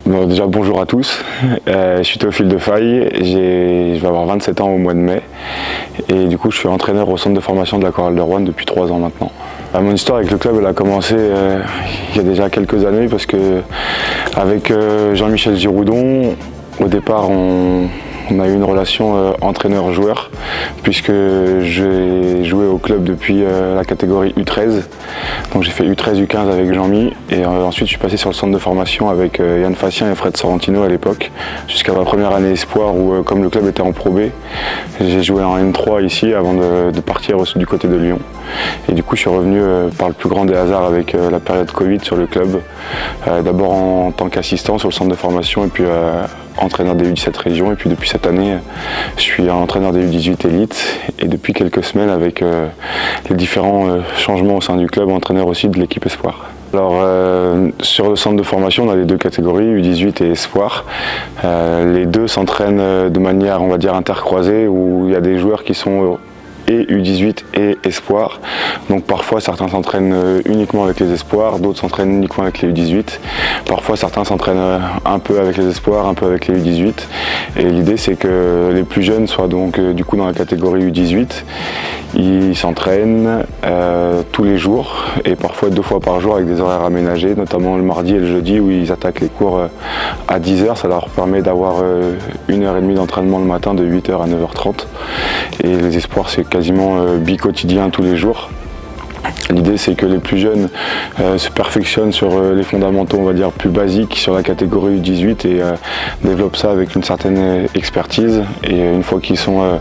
Bon, déjà bonjour à tous, je suis Théophile Defaille, je vais avoir 27 ans au mois de mai et du coup je suis entraîneur au centre de formation de la Chorale de Roanne depuis 3 ans maintenant. Mon histoire avec le club elle a commencé il y a déjà quelques années parce que avec Jean-Michel Giroudon, au départ on a eu une relation entraîneur-joueur puisque j'ai joué au club depuis la catégorie U13. Donc j'ai fait U13, U15 avec Jean-Mi et ensuite je suis passé sur le centre de formation avec Yann Fassien et Fred Sorrentino à l'époque jusqu'à ma première année espoir où comme le club était en Pro B, j'ai joué en N3 ici avant de partir du côté de Lyon. Et du coup je suis revenu par le plus grand des hasards avec la période Covid sur le club, d'abord en tant qu'assistant sur le centre de formation et puis entraîneur des U17 région et puis depuis cette année je suis entraîneur des U18 élite et depuis quelques semaines avec les différents changements au sein du club, entraîneur aussi de l'équipe espoir. Alors sur le centre de formation on a les deux catégories, U18 et espoir. Les deux s'entraînent de manière on va dire intercroisée où il y a des joueurs qui sont et U18 et espoir. Donc parfois certains s'entraînent uniquement avec les espoirs, d'autres s'entraînent uniquement avec les U18. Parfois certains s'entraînent un peu avec les espoirs, un peu avec les U18. Et l'idée c'est que les plus jeunes soient donc du coup dans la catégorie U18. Ils s'entraînent tous les jours et parfois 2 fois par jour avec des horaires aménagés, notamment le mardi et le jeudi où ils attaquent les cours à 10h. Ça leur permet d'avoir 1h30 d'entraînement le matin de 8h à 9h30. Et les espoirs c'est quasiment bi-quotidien tous les jours. L'idée c'est que les plus jeunes se perfectionnent sur les fondamentaux on va dire plus basiques sur la catégorie U18 et développent ça avec une certaine expertise et une fois qu'ils sont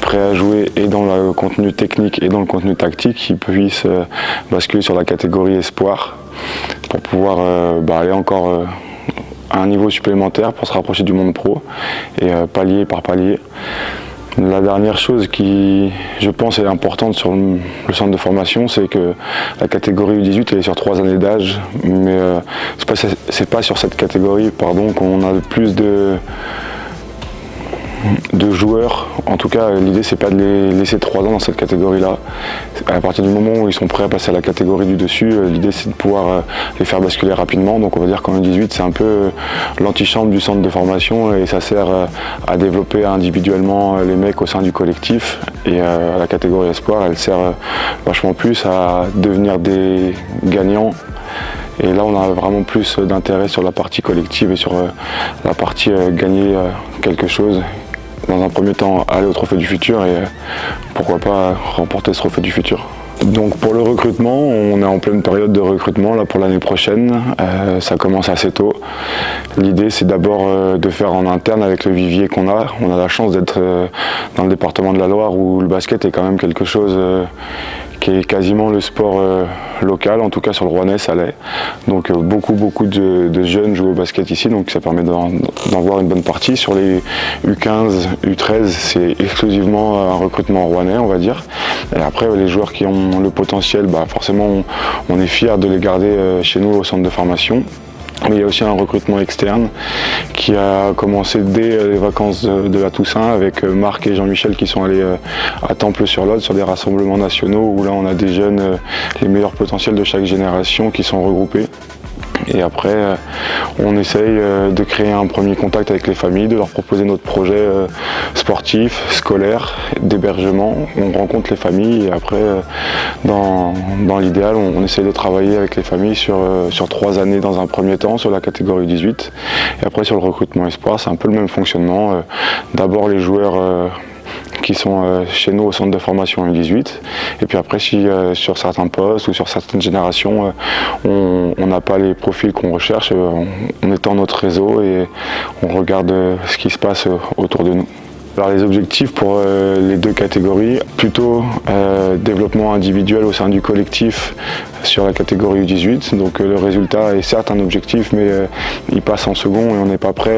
prêts à jouer et dans le contenu technique et dans le contenu tactique, ils puissent basculer sur la catégorie espoir pour pouvoir aller encore à un niveau supplémentaire pour se rapprocher du monde pro et palier par palier. La dernière chose qui, je pense, est importante sur le centre de formation, c'est que la catégorie U18 elle est sur 3 années d'âge, mais c'est pas sur cette catégorie qu'on a le plus de joueurs. En tout cas, l'idée c'est pas de les laisser 3 ans dans cette catégorie-là. À partir du moment où ils sont prêts à passer à la catégorie du dessus, l'idée c'est de pouvoir les faire basculer rapidement. Donc on va dire qu'en U18 c'est un peu l'antichambre du centre de formation et ça sert à développer individuellement les mecs au sein du collectif. Et la catégorie espoir elle sert vachement plus à devenir des gagnants. Et là, on a vraiment plus d'intérêt sur la partie collective et sur la partie gagner quelque chose. Dans un premier temps, aller au Trophée du Futur et pourquoi pas remporter ce Trophée du Futur. Donc pour le recrutement, on est en pleine période de recrutement là pour l'année prochaine. Ça commence assez tôt. L'idée c'est d'abord de faire en interne avec le vivier qu'on a. On a la chance d'être dans le département de la Loire où le basket est quand même quelque chose qui est quasiment le sport local, en tout cas sur le Rouennais ça l'est. Donc beaucoup de jeunes jouent au basket ici, donc ça permet d'en voir une bonne partie. Sur les U15, U13, c'est exclusivement un recrutement rouennais on va dire. Et après les joueurs qui ont le potentiel, forcément on est fiers de les garder chez nous au centre de formation. Mais il y a aussi un recrutement externe qui a commencé dès les vacances de la Toussaint avec Marc et Jean-Michel qui sont allés à Temple-sur-Lot sur des rassemblements nationaux où là on a des jeunes, les meilleurs potentiels de chaque génération qui sont regroupés. Et après, on essaye de créer un premier contact avec les familles, de leur proposer notre projet sportif, scolaire, d'hébergement. On rencontre les familles et après, dans l'idéal, on essaye de travailler avec les familles sur 3 années dans un premier temps, sur la catégorie 18. Et après, sur le recrutement espoir, c'est un peu le même fonctionnement. D'abord, les joueurs qui sont chez nous au centre de formation U18 et puis après si sur certains postes ou sur certaines générations on n'a pas les profils qu'on recherche, on étend notre réseau et on regarde ce qui se passe autour de nous. Alors les objectifs pour les deux catégories, plutôt développement individuel au sein du collectif sur la catégorie U18. Donc le résultat est certes un objectif mais il passe en second et on n'est pas prêt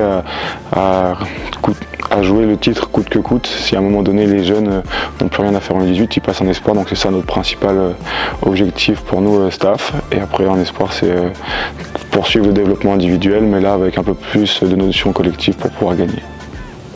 à jouer le titre coûte que coûte. Si à un moment donné les jeunes n'ont plus rien à faire en U18, ils passent en espoir. Donc c'est ça notre principal objectif pour nous staff. Et après en espoir c'est poursuivre le développement individuel mais là avec un peu plus de notions collectives pour pouvoir gagner.